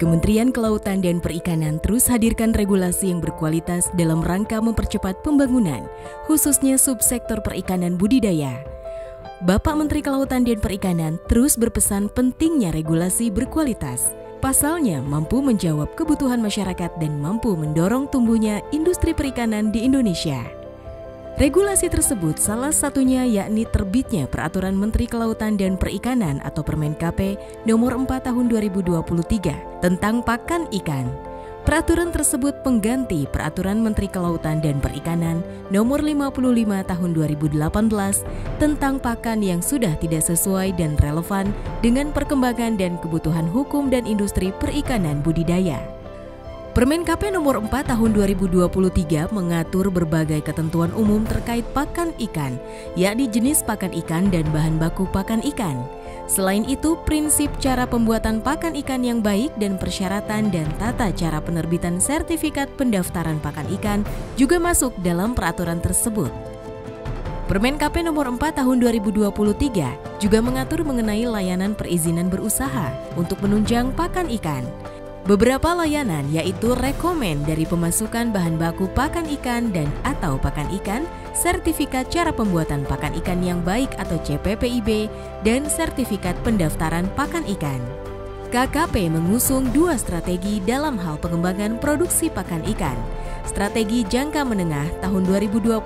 Kementerian Kelautan dan Perikanan terus hadirkan regulasi yang berkualitas dalam rangka mempercepat pembangunan, khususnya subsektor perikanan budidaya. Bapak Menteri Kelautan dan Perikanan terus berpesan pentingnya regulasi berkualitas. Pasalnya mampu menjawab kebutuhan masyarakat dan mampu mendorong tumbuhnya industri perikanan di Indonesia. Regulasi tersebut salah satunya yakni terbitnya Peraturan Menteri Kelautan dan Perikanan atau Permen-KP Nomor 4 Tahun 2023 tentang pakan ikan. Peraturan tersebut pengganti Peraturan Menteri Kelautan dan Perikanan Nomor 55 Tahun 2018 tentang pakan yang sudah tidak sesuai dan relevan dengan perkembangan dan kebutuhan hukum dan industri perikanan budidaya. Permen-KP Nomor 4 Tahun 2023 mengatur berbagai ketentuan umum terkait pakan ikan, yakni jenis pakan ikan dan bahan baku pakan ikan. Selain itu, prinsip cara pembuatan pakan ikan yang baik dan persyaratan dan tata cara penerbitan sertifikat pendaftaran pakan ikan juga masuk dalam peraturan tersebut. Permen-KP Nomor 4 Tahun 2023 juga mengatur mengenai layanan perizinan berusaha untuk menunjang pakan ikan. Beberapa layanan yaitu rekomen dari pemasukan bahan baku pakan ikan dan atau pakan ikan, sertifikat cara pembuatan pakan ikan yang baik atau CPPIB, dan sertifikat pendaftaran pakan ikan. KKP mengusung dua strategi dalam hal pengembangan produksi pakan ikan. Strategi jangka menengah tahun 2021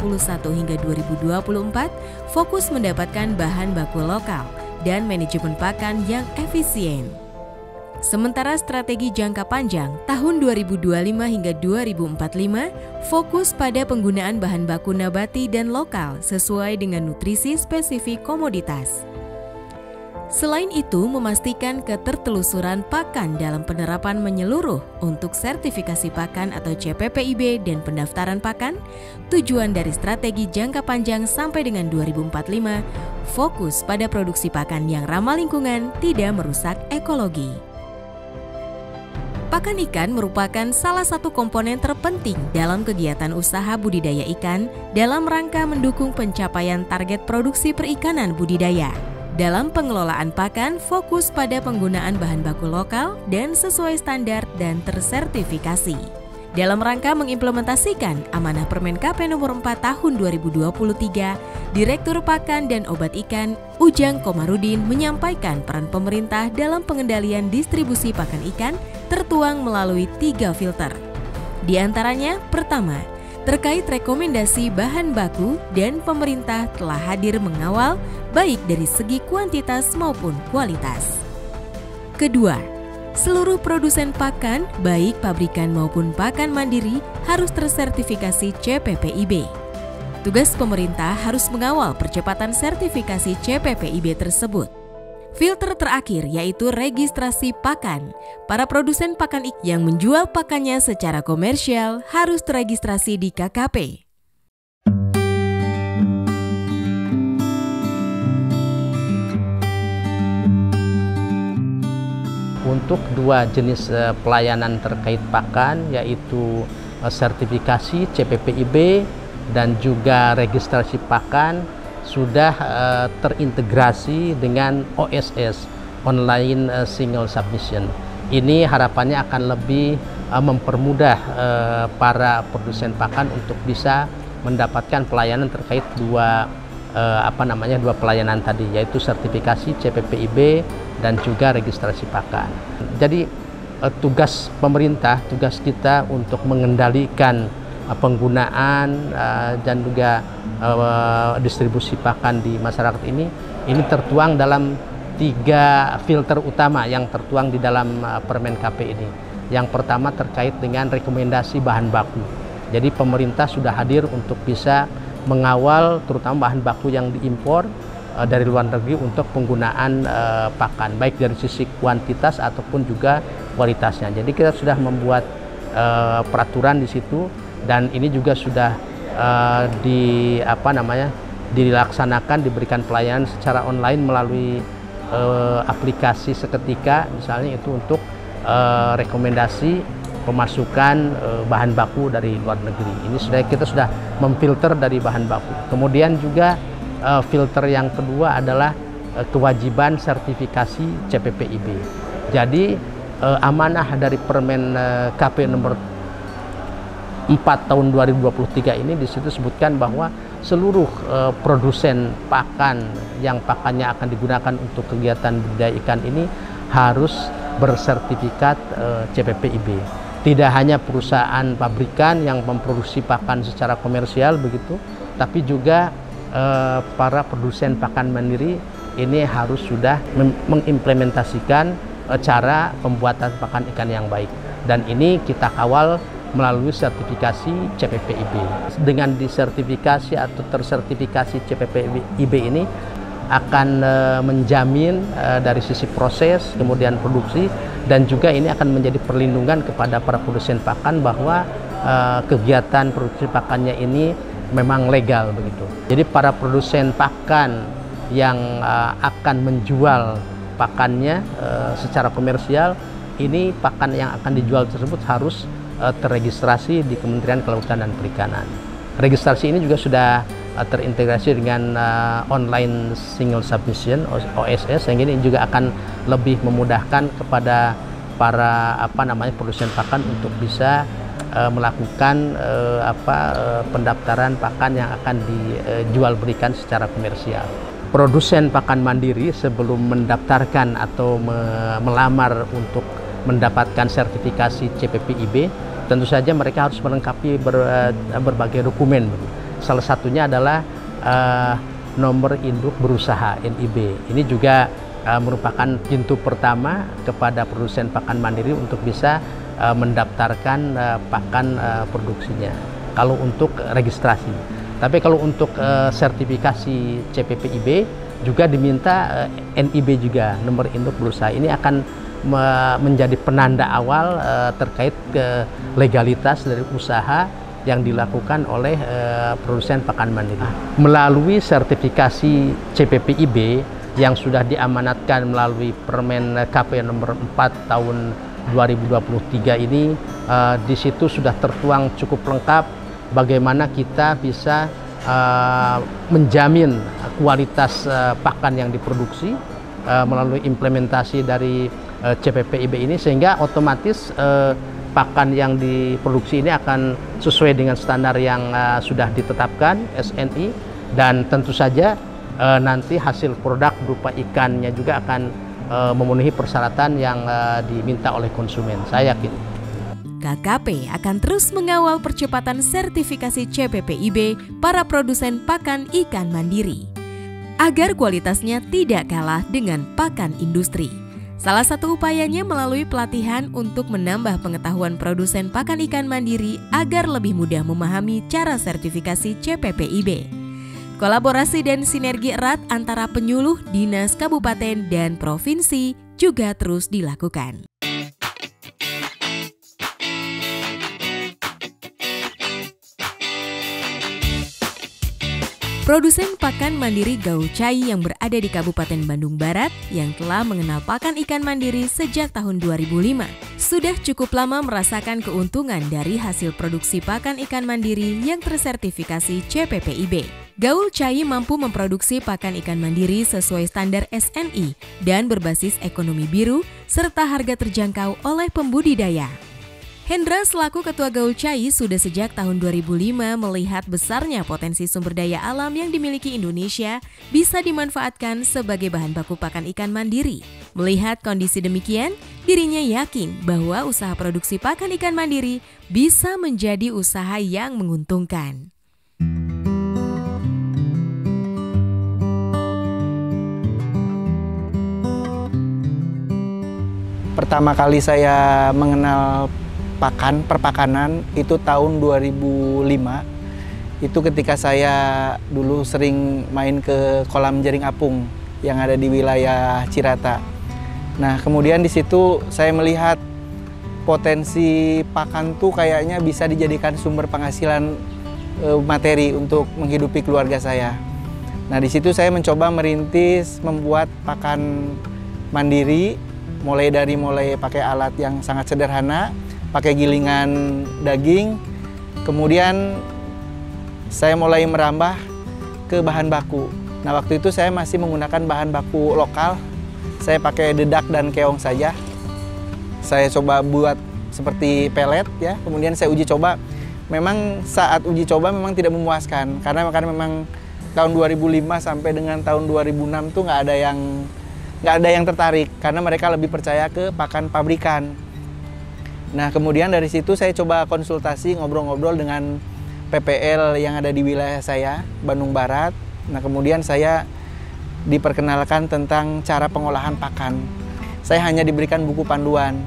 hingga 2024 fokus mendapatkan bahan baku lokal dan manajemen pakan yang efisien. Sementara strategi jangka panjang tahun 2025 hingga 2045 fokus pada penggunaan bahan baku nabati dan lokal sesuai dengan nutrisi spesifik komoditas. Selain itu, memastikan ketertelusuran pakan dalam penerapan menyeluruh untuk sertifikasi pakan atau CPPIB dan pendaftaran pakan. Tujuan dari strategi jangka panjang sampai dengan 2045 fokus pada produksi pakan yang ramah lingkungan, tidak merusak ekologi. Pakan ikan merupakan salah satu komponen terpenting dalam kegiatan usaha budidaya ikan dalam rangka mendukung pencapaian target produksi perikanan budidaya. Dalam pengelolaan pakan, fokus pada penggunaan bahan baku lokal dan sesuai standar dan tersertifikasi. Dalam rangka mengimplementasikan amanah Permen-KP Nomor 4 Tahun 2023, Direktur Pakan dan Obat Ikan Ujang Komarudin menyampaikan peran pemerintah dalam pengendalian distribusi pakan ikan tertuang melalui 3 filter. Di antaranya, pertama, terkait rekomendasi bahan baku dan pemerintah telah hadir mengawal baik dari segi kuantitas maupun kualitas. Kedua, seluruh produsen pakan, baik pabrikan maupun pakan mandiri, harus tersertifikasi CPPIB. Tugas pemerintah harus mengawal percepatan sertifikasi CPPIB tersebut. Filter terakhir yaitu registrasi pakan. Para produsen pakan ikan yang menjual pakannya secara komersial harus terregistrasi di KKP. Untuk dua jenis pelayanan terkait pakan yaitu sertifikasi CPPIB dan juga registrasi pakan sudah terintegrasi dengan OSS (Online Single Submission). Ini harapannya akan lebih mempermudah para produsen pakan untuk bisa mendapatkan pelayanan terkait dua pelayanan tadi, yaitu sertifikasi CPPIB dan juga registrasi pakan. Jadi tugas pemerintah, tugas kita untuk mengendalikan penggunaan dan juga distribusi pakan di masyarakat ini tertuang dalam 3 filter utama yang tertuang di dalam Permen-KP ini. Yang pertama terkait dengan rekomendasi bahan baku. Jadi pemerintah sudah hadir untuk bisa mengawal terutama bahan baku yang diimpor dari luar negeri untuk penggunaan pakan, baik dari sisi kuantitas ataupun juga kualitasnya. Jadi kita sudah membuat peraturan di situ dan ini juga sudah dilaksanakan, diberikan pelayanan secara online melalui aplikasi seketika, misalnya itu untuk rekomendasi pemasukan bahan baku dari luar negeri. Ini kita sudah memfilter dari bahan baku. Kemudian juga filter yang kedua adalah kewajiban sertifikasi CPPIB. Jadi amanah dari Permen KP nomor 4 tahun 2023 ini, di situ sebutkan bahwa seluruh produsen pakan yang pakannya akan digunakan untuk kegiatan budidaya ikan ini harus bersertifikat CPPIB. Tidak hanya perusahaan pabrikan yang memproduksi pakan secara komersial begitu, tapi juga para produsen pakan mandiri ini harus sudah mengimplementasikan cara pembuatan pakan ikan yang baik. Dan ini kita kawal melalui sertifikasi CPPIB. Dengan disertifikasi atau tersertifikasi CPPIB ini akan menjamin dari sisi proses, kemudian produksi, dan juga ini akan menjadi perlindungan kepada para produsen pakan bahwa kegiatan produksi pakannya ini memang legal begitu. Jadi para produsen pakan yang akan menjual pakannya secara komersial, ini pakan yang akan dijual tersebut harus terregistrasi di Kementerian Kelautan dan Perikanan. Registrasi ini juga sudah terintegrasi dengan online single submission OSS, sehingga ini juga akan lebih memudahkan kepada para produsen pakan untuk bisa melakukan pendaftaran pakan yang akan dijual belikan secara komersial. Produsen pakan mandiri sebelum mendaftarkan atau melamar untuk mendapatkan sertifikasi CPPIB, tentu saja mereka harus melengkapi berbagai dokumen. Salah satunya adalah nomor induk berusaha NIB. Ini juga merupakan pintu pertama kepada produsen pakan mandiri untuk bisa mendaftarkan pakan produksinya. Kalau untuk registrasi. Tapi kalau untuk sertifikasi CPPIB juga diminta NIB juga, nomor induk berusaha. Ini akan menjadi penanda awal terkait ke legalitas dari usaha yang dilakukan oleh produsen pakan mandiri. Melalui sertifikasi CPPIB yang sudah diamanatkan melalui Permen KP nomor 4 tahun 2023 ini, di situ sudah tertuang cukup lengkap bagaimana kita bisa menjamin kualitas pakan yang diproduksi melalui implementasi dari CPPIB ini, sehingga otomatis pakan yang diproduksi ini akan sesuai dengan standar yang sudah ditetapkan SNI, dan tentu saja nanti hasil produk berupa ikannya juga akan memenuhi persyaratan yang diminta oleh konsumen. Saya yakin KKP akan terus mengawal percepatan sertifikasi CPPIB para produsen pakan ikan mandiri agar kualitasnya tidak kalah dengan pakan industri. Salah satu upayanya melalui pelatihan untuk menambah pengetahuan produsen pakan ikan mandiri agar lebih mudah memahami cara sertifikasi CPPIB. Kolaborasi dan sinergi erat antara penyuluh, dinas, kabupaten, dan provinsi juga terus dilakukan. Produsen pakan mandiri Gaul Chai yang berada di Kabupaten Bandung Barat yang telah mengenal pakan ikan mandiri sejak tahun 2005 sudah cukup lama merasakan keuntungan dari hasil produksi pakan ikan mandiri yang tersertifikasi CPPIB. Gaul Chai mampu memproduksi pakan ikan mandiri sesuai standar SNI dan berbasis ekonomi biru serta harga terjangkau oleh pembudidaya. Hendra selaku Ketua Gaul Chai sudah sejak tahun 2005 melihat besarnya potensi sumber daya alam yang dimiliki Indonesia bisa dimanfaatkan sebagai bahan baku pakan ikan mandiri. Melihat kondisi demikian, dirinya yakin bahwa usaha produksi pakan ikan mandiri bisa menjadi usaha yang menguntungkan. Pertama kali saya mengenal perpakanan itu tahun 2005. Itu ketika saya dulu sering main ke kolam jaring apung yang ada di wilayah Cirata. Nah, kemudian di situ saya melihat potensi pakan tuh kayaknya bisa dijadikan sumber penghasilan materi untuk menghidupi keluarga saya. Nah, di situ saya mencoba merintis membuat pakan mandiri, mulai pakai alat yang sangat sederhana, pakai gilingan daging, kemudian saya mulai merambah ke bahan baku. Nah, waktu itu saya masih menggunakan bahan baku lokal, saya pakai dedak dan keong saja. Saya coba buat seperti pelet ya, kemudian saya uji coba. Memang saat uji coba memang tidak memuaskan karena memang tahun 2005 sampai dengan tahun 2006 tuh nggak ada yang tertarik karena mereka lebih percaya ke pakan pabrikan. Nah, kemudian dari situ saya coba konsultasi, ngobrol-ngobrol dengan PPL yang ada di wilayah saya, Bandung Barat. Nah, kemudian saya diperkenalkan tentang cara pengolahan pakan. Saya hanya diberikan buku panduan.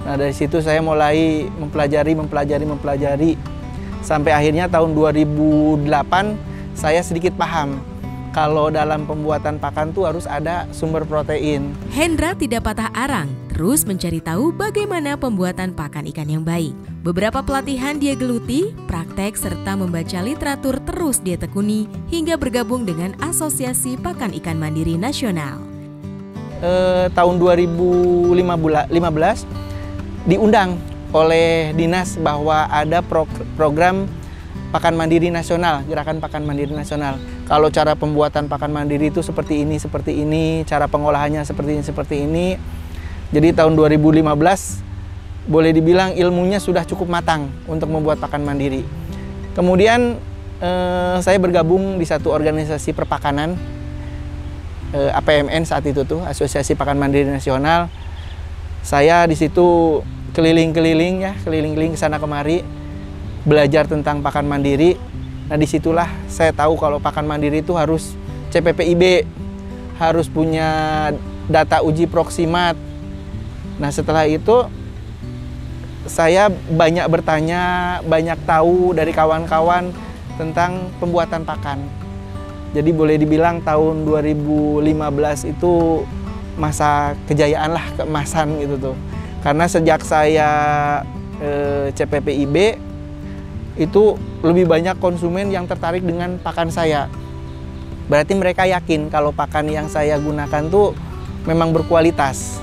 Nah, dari situ saya mulai mempelajari sampai akhirnya tahun 2008 saya sedikit paham kalau dalam pembuatan pakan tuh harus ada sumber protein. Hendra tidak patah arang, terus mencari tahu bagaimana pembuatan pakan ikan yang baik. Beberapa pelatihan dia geluti, praktek serta membaca literatur terus dia tekuni hingga bergabung dengan Asosiasi Pakan Ikan Mandiri Nasional. Tahun 2015 diundang oleh dinas bahwa ada program Pakan Mandiri Nasional, Gerakan Pakan Mandiri Nasional. Kalau cara pembuatan pakan mandiri itu seperti ini, cara pengolahannya seperti ini. Jadi tahun 2015 boleh dibilang ilmunya sudah cukup matang untuk membuat pakan mandiri. Kemudian saya bergabung di satu organisasi perpakanan, APMN saat itu tuh, Asosiasi Pakan Mandiri Nasional. Saya di situ keliling-keliling ke sana kemari, belajar tentang pakan mandiri. Nah, disitulah saya tahu kalau pakan mandiri itu harus CPPIB, harus punya data uji proksimat. Nah, setelah itu saya banyak bertanya, banyak tahu dari kawan-kawan tentang pembuatan pakan. Jadi boleh dibilang tahun 2015 itu masa kejayaan lah, keemasan gitu tuh. Karena sejak saya CPPIB itu lebih banyak konsumen yang tertarik dengan pakan saya. Berarti mereka yakin kalau pakan yang saya gunakan tuh memang berkualitas.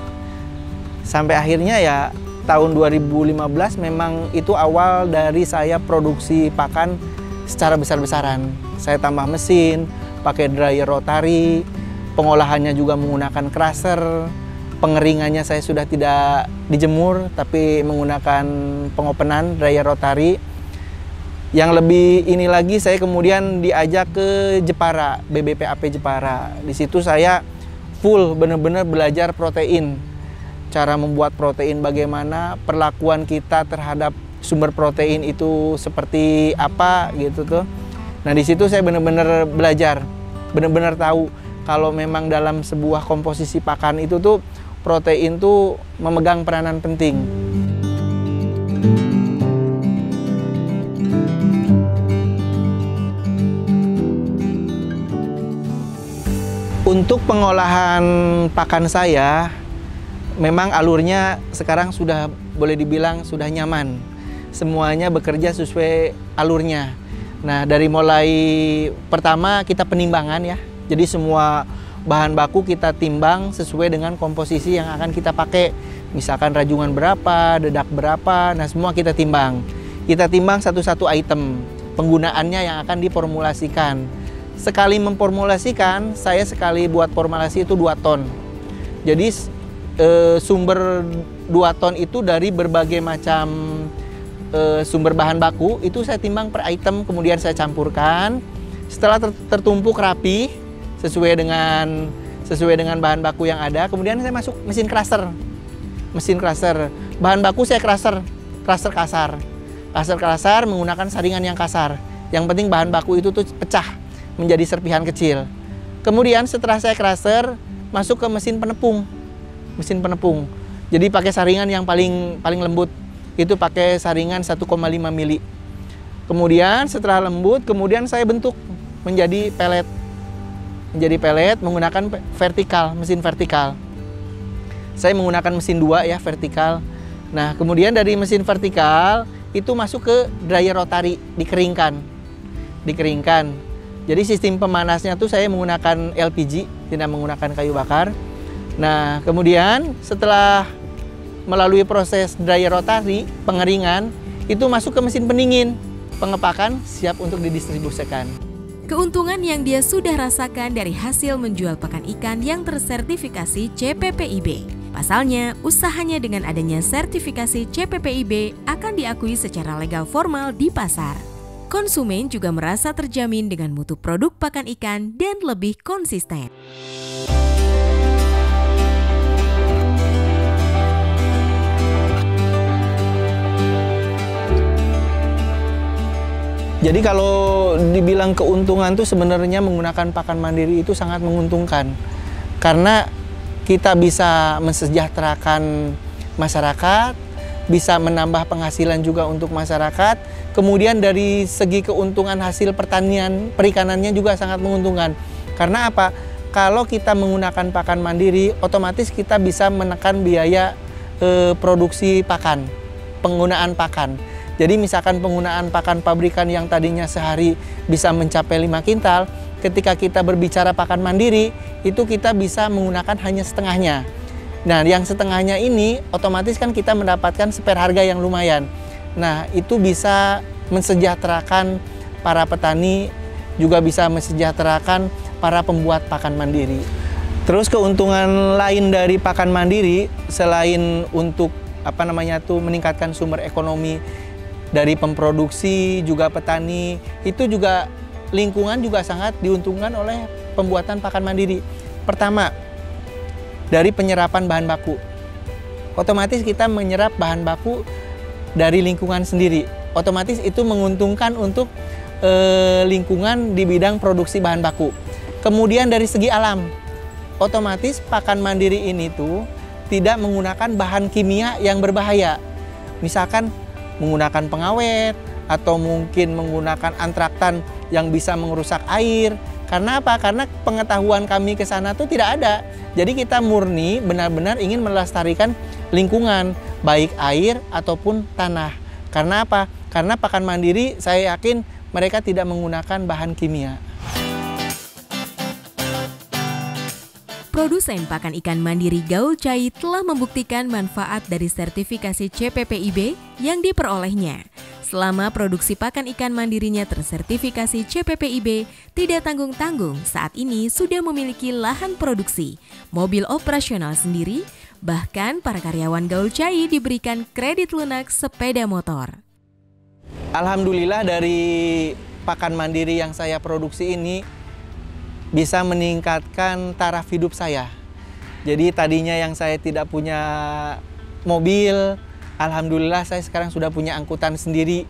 Sampai akhirnya ya tahun 2015 memang itu awal dari saya produksi pakan secara besar-besaran. Saya tambah mesin, pakai dryer rotary, pengolahannya juga menggunakan crusher. Pengeringannya saya sudah tidak dijemur, tapi menggunakan pengopenan dryer rotary. Yang lebih ini lagi, saya kemudian diajak ke Jepara, BBPAP Jepara. Di situ saya full benar-benar belajar protein. Cara membuat protein, bagaimana perlakuan kita terhadap sumber protein itu seperti apa gitu tuh. Nah, di situ saya benar-benar belajar, benar-benar tahu kalau memang dalam sebuah komposisi pakan itu tuh protein tuh memegang peranan penting. Untuk pengolahan pakan saya, memang alurnya sekarang sudah boleh dibilang sudah nyaman. Semuanya bekerja sesuai alurnya. Nah, dari mulai pertama kita penimbangan ya. Jadi semua bahan baku kita timbang sesuai dengan komposisi yang akan kita pakai. Misalkan rajungan berapa, dedak berapa, nah semua kita timbang. Kita timbang satu-satu item, penggunaannya yang akan diformulasikan. Sekali memformulasikan, saya sekali buat formulasi itu 2 ton. Jadi sumber 2 ton itu dari berbagai macam sumber bahan baku, itu saya timbang per item, kemudian saya campurkan. Setelah tertumpuk rapi, sesuai dengan bahan baku yang ada, kemudian saya masuk mesin crusher. Bahan baku saya crusher kasar menggunakan saringan yang kasar. Yang penting bahan baku itu tuh pecah menjadi serpihan kecil. Kemudian setelah saya crusher, masuk ke mesin penepung. Jadi pakai saringan yang paling lembut. Itu pakai saringan 1,5 mili. Kemudian setelah lembut, kemudian saya bentuk menjadi pelet. Menggunakan mesin vertikal. Saya menggunakan mesin 2 ya, vertikal. Nah, kemudian dari mesin vertikal itu masuk ke dryer rotary, dikeringkan. Jadi sistem pemanasnya tuh saya menggunakan LPG, tidak menggunakan kayu bakar. Nah, kemudian setelah melalui proses dryer rotary, pengeringan, itu masuk ke mesin pendingin. Pengepakan siap untuk didistribusikan. Keuntungan yang dia sudah rasakan dari hasil menjual pakan ikan yang tersertifikasi CPPIB Pasalnya, usahanya dengan adanya sertifikasi CPPIB akan diakui secara legal formal di pasar. Konsumen juga merasa terjamin dengan mutu produk pakan ikan dan lebih konsisten. Jadi kalau dibilang keuntungan tuh sebenarnya menggunakan pakan mandiri itu sangat menguntungkan. Karena kita bisa mensejahterakan masyarakat, bisa menambah penghasilan juga untuk masyarakat. Kemudian dari segi keuntungan hasil pertanian, perikanannya juga sangat menguntungkan. Karena apa? Kalau kita menggunakan pakan mandiri, otomatis kita bisa menekan biaya produksi pakan, penggunaan pakan. Jadi misalkan penggunaan pakan pabrikan yang tadinya sehari bisa mencapai 5 kintal, ketika kita berbicara pakan mandiri, itu kita bisa menggunakan hanya setengahnya. Nah, yang setengahnya ini otomatis kan kita mendapatkan spare harga yang lumayan. Nah, itu bisa mensejahterakan para petani, juga bisa mensejahterakan para pembuat pakan mandiri. Terus keuntungan lain dari pakan mandiri, selain untuk meningkatkan sumber ekonomi dari pemproduksi, juga petani, itu juga lingkungan juga sangat diuntungkan oleh pembuatan pakan mandiri. Pertama, dari penyerapan bahan baku. Otomatis kita menyerap bahan baku dari lingkungan sendiri. Otomatis itu menguntungkan untuk lingkungan di bidang produksi bahan baku. Kemudian dari segi alam, otomatis pakan mandiri ini tuh tidak menggunakan bahan kimia yang berbahaya. Misalkan menggunakan pengawet atau mungkin menggunakan antraktan yang bisa merusak air. Karena apa? Karena pengetahuan kami ke sana tuh tidak ada. Jadi kita murni benar-benar ingin melestarikan lingkungan, baik air ataupun tanah. Karena apa? Karena pakan mandiri saya yakin mereka tidak menggunakan bahan kimia. Produsen pakan ikan mandiri Gaul Cai telah membuktikan manfaat dari sertifikasi CPPIB yang diperolehnya. Selama produksi pakan ikan mandirinya tersertifikasi CPPIB, tidak tanggung-tanggung saat ini sudah memiliki lahan produksi, mobil operasional sendiri, bahkan para karyawan Gaul Cai diberikan kredit lunak sepeda motor. Alhamdulillah dari pakan mandiri yang saya produksi ini bisa meningkatkan taraf hidup saya. Jadi tadinya yang saya tidak punya mobil, alhamdulillah saya sekarang sudah punya angkutan sendiri.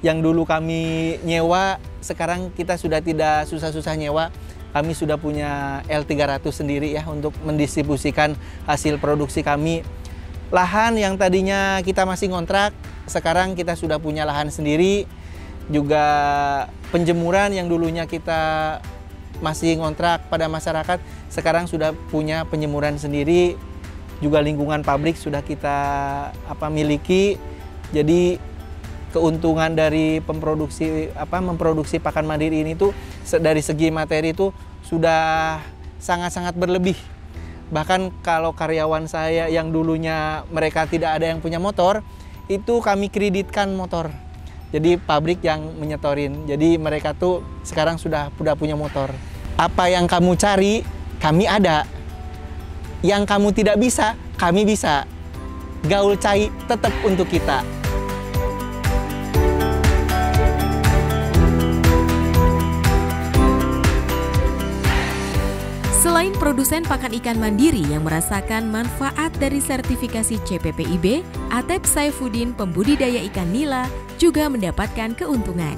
Yang dulu kami nyewa, sekarang kita sudah tidak susah-susah nyewa. Kami sudah punya L300 sendiri ya untuk mendistribusikan hasil produksi kami. Lahan yang tadinya kita masih ngontrak, sekarang kita sudah punya lahan sendiri. Juga penjemuran yang dulunya kita masih ngontrak pada masyarakat, sekarang sudah punya penjemuran sendiri. Juga lingkungan pabrik sudah kita miliki. Jadi keuntungan dari memproduksi pakan mandiri ini tuh dari segi materi itu sudah sangat-sangat berlebih. Bahkan kalau karyawan saya yang dulunya mereka tidak ada yang punya motor, itu kami kreditkan motor. Jadi pabrik yang menyetorin. Jadi mereka tuh sekarang sudah punya motor. Apa yang kamu cari, kami ada. Yang kamu tidak bisa, kami bisa. Gaul Cai tetap untuk kita. Selain produsen pakan ikan mandiri yang merasakan manfaat dari sertifikasi CPPIB, Atep Saifuddin pembudidaya ikan nila juga mendapatkan keuntungan.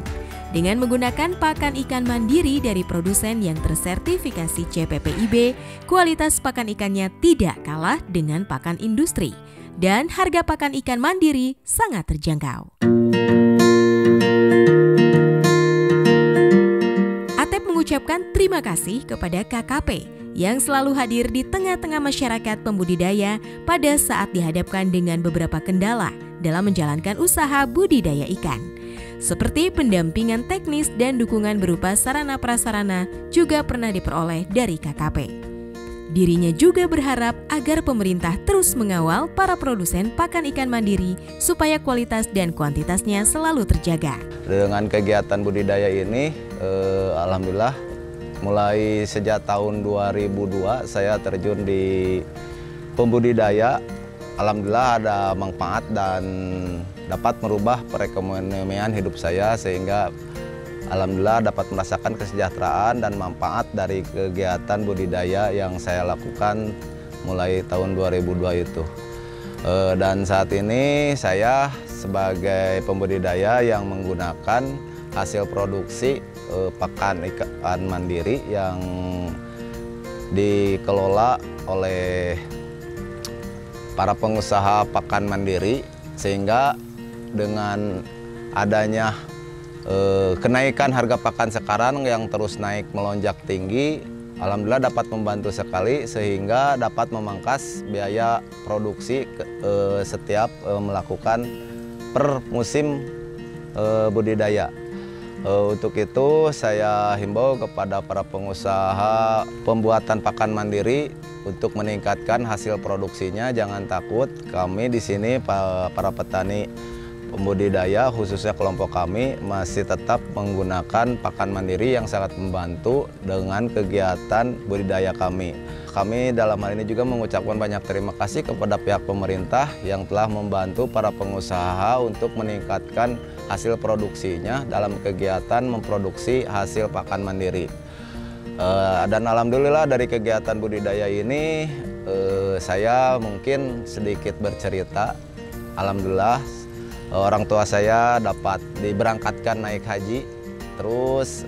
Dengan menggunakan pakan ikan mandiri dari produsen yang tersertifikasi CPPIB, kualitas pakan ikannya tidak kalah dengan pakan industri, dan harga pakan ikan mandiri sangat terjangkau. Atep mengucapkan terima kasih kepada KKP yang selalu hadir di tengah-tengah masyarakat pembudidaya pada saat dihadapkan dengan beberapa kendala dalam menjalankan usaha budidaya ikan. Seperti pendampingan teknis dan dukungan berupa sarana prasarana juga pernah diperoleh dari KKP. Dirinya juga berharap agar pemerintah terus mengawal para produsen pakan ikan mandiri supaya kualitas dan kuantitasnya selalu terjaga. Dengan kegiatan budidaya ini, alhamdulillah mulai sejak tahun 2002 saya terjun di pembudidaya, alhamdulillah ada manfaat dan dapat merubah perekonomian hidup saya, sehingga alhamdulillah dapat merasakan kesejahteraan dan manfaat dari kegiatan budidaya yang saya lakukan mulai tahun 2002 itu. Dan saat ini saya sebagai pembudidaya yang menggunakan hasil produksi pakan ikan mandiri yang dikelola oleh para pengusaha pakan mandiri, sehingga dengan adanya kenaikan harga pakan sekarang yang terus naik melonjak tinggi, alhamdulillah dapat membantu sekali sehingga dapat memangkas biaya produksi setiap melakukan per musim budidaya. Untuk itu saya himbau kepada para pengusaha pembuatan pakan mandiri untuk meningkatkan hasil produksinya. Jangan takut, kami di sini para petani pembudidaya khususnya kelompok kami masih tetap menggunakan pakan mandiri yang sangat membantu dengan kegiatan budidaya kami. Kami dalam hal ini juga mengucapkan banyak terima kasih kepada pihak pemerintah yang telah membantu para pengusaha untuk meningkatkan hasil produksinya dalam kegiatan memproduksi hasil pakan mandiri. Dan alhamdulillah dari kegiatan budidaya ini saya mungkin sedikit bercerita. Alhamdulillah orang tua saya dapat diberangkatkan naik haji. Terus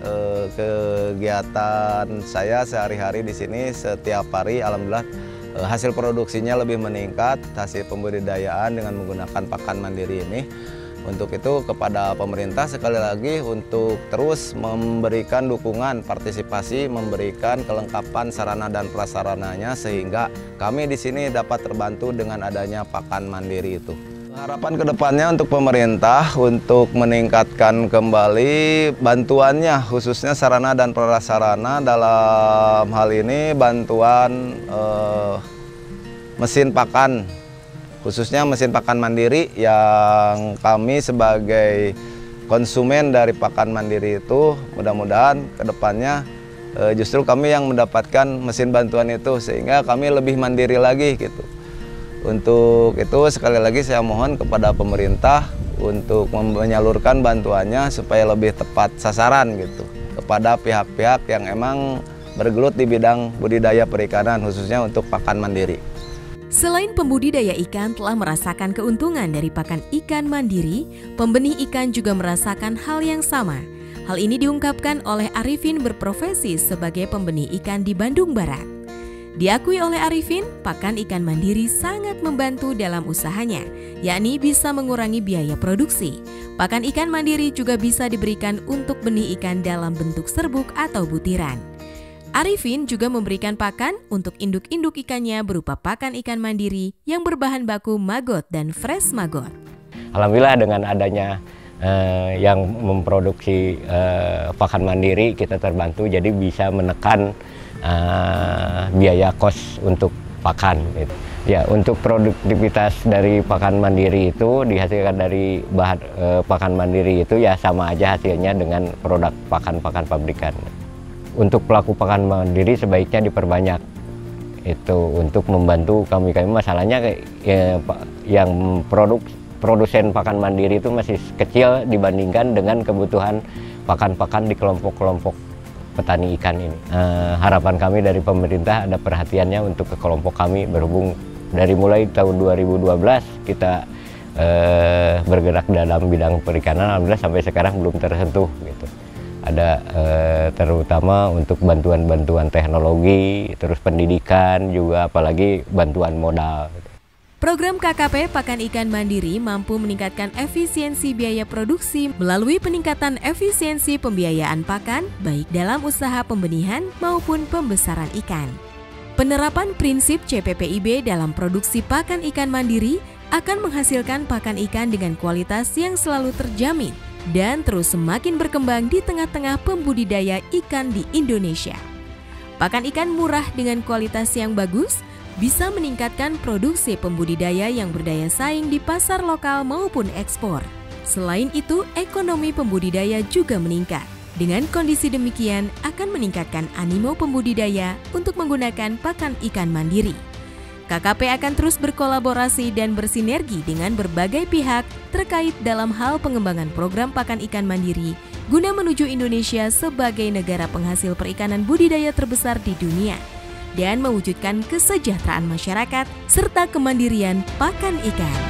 kegiatan saya sehari-hari di sini setiap hari alhamdulillah hasil produksinya lebih meningkat, hasil pembudidayaan dengan menggunakan pakan mandiri ini. Untuk itu kepada pemerintah sekali lagi untuk terus memberikan dukungan, partisipasi, memberikan kelengkapan sarana dan prasarananya sehingga kami di sini dapat terbantu dengan adanya pakan mandiri itu. Harapan kedepannya untuk pemerintah untuk meningkatkan kembali bantuannya, khususnya sarana dan prasarana, dalam hal ini bantuan mesin pakan, khususnya mesin pakan mandiri yang kami sebagai konsumen dari pakan mandiri itu mudah-mudahan kedepannya justru kami yang mendapatkan mesin bantuan itu sehingga kami lebih mandiri lagi gitu. Untuk itu sekali lagi saya mohon kepada pemerintah untuk menyalurkan bantuannya supaya lebih tepat sasaran gitu kepada pihak-pihak yang emang bergelut di bidang budidaya perikanan khususnya untuk pakan mandiri. Selain pembudidaya ikan telah merasakan keuntungan dari pakan ikan mandiri, pembenih ikan juga merasakan hal yang sama. Hal ini diungkapkan oleh Arifin berprofesi sebagai pembenih ikan di Bandung Barat. Diakui oleh Arifin, pakan ikan mandiri sangat membantu dalam usahanya, yakni bisa mengurangi biaya produksi. Pakan ikan mandiri juga bisa diberikan untuk benih ikan dalam bentuk serbuk atau butiran. Arifin juga memberikan pakan untuk induk-induk ikannya berupa pakan ikan mandiri yang berbahan baku maggot dan fresh maggot. Alhamdulillah dengan adanya yang memproduksi pakan mandiri kita terbantu, jadi bisa menekan biaya kos untuk pakan gitu. Ya, untuk produktivitas dari pakan mandiri itu dihasilkan dari bahan pakan mandiri itu ya sama aja hasilnya dengan produk pakan-pakan pabrikan. Untuk pelaku pakan mandiri sebaiknya diperbanyak itu untuk membantu kami masalahnya yang produsen pakan mandiri itu masih kecil dibandingkan dengan kebutuhan pakan-pakan di kelompok-kelompok petani ikan ini. Harapan kami dari pemerintah ada perhatiannya untuk ke kelompok kami, berhubung dari mulai tahun 2012 kita bergerak dalam bidang perikanan, alhamdulillah sampai sekarang belum tersentuh gitu. Ada terutama untuk bantuan-bantuan teknologi, terus pendidikan juga, apalagi bantuan modal. Program KKP Pakan Ikan Mandiri mampu meningkatkan efisiensi biaya produksi melalui peningkatan efisiensi pembiayaan pakan, baik dalam usaha pembenihan maupun pembesaran ikan. Penerapan prinsip CPPIB dalam produksi pakan ikan mandiri akan menghasilkan pakan ikan dengan kualitas yang selalu terjamin dan terus semakin berkembang di tengah-tengah pembudidaya ikan di Indonesia. Pakan ikan murah dengan kualitas yang bagus bisa meningkatkan produksi pembudidaya yang berdaya saing di pasar lokal maupun ekspor. Selain itu, ekonomi pembudidaya juga meningkat. Dengan kondisi demikian, akan meningkatkan animo pembudidaya untuk menggunakan pakan ikan mandiri. KKP akan terus berkolaborasi dan bersinergi dengan berbagai pihak terkait dalam hal pengembangan program pakan ikan mandiri guna menuju Indonesia sebagai negara penghasil perikanan budidaya terbesar di dunia dan mewujudkan kesejahteraan masyarakat serta kemandirian pakan ikan.